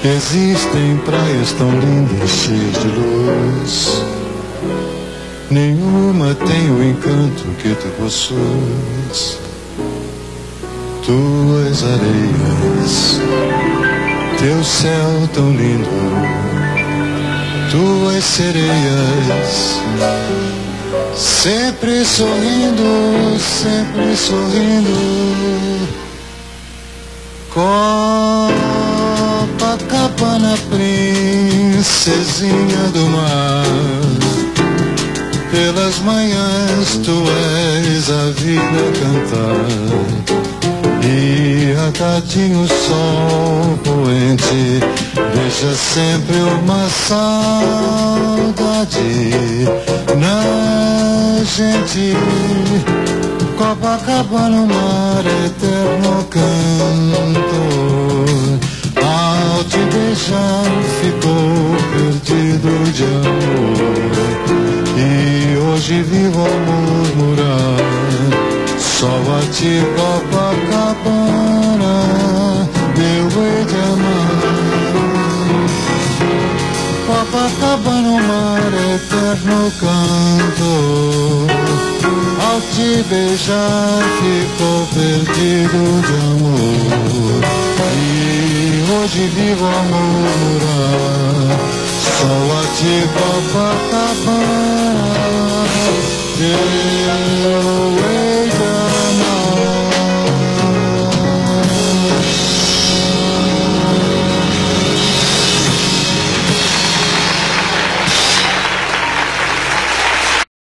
Existem praias tão lindas, cheias de luz. Nenhuma tem o encanto que tu possuis. Tuas areias, teu céu tão lindo, tuas sereias, sempre sorrindo, sempre sorrindo. Copacabana, princesinha do mar, pelas manhãs tu és a vida cantar. E a tardinha o sol poente deixa sempre uma saudade na gente. Copacabana, o mar eterno canto, ao te beijar ficou perdido de amor. E hoje vivo a murmurar só a ti, Copacabana, meu hei de amar. Copacabana, o mar eterno canto, ao te beijar ficou perdido de amor. E hoje vivo a murmurar só a ti, Copacabana, meu hei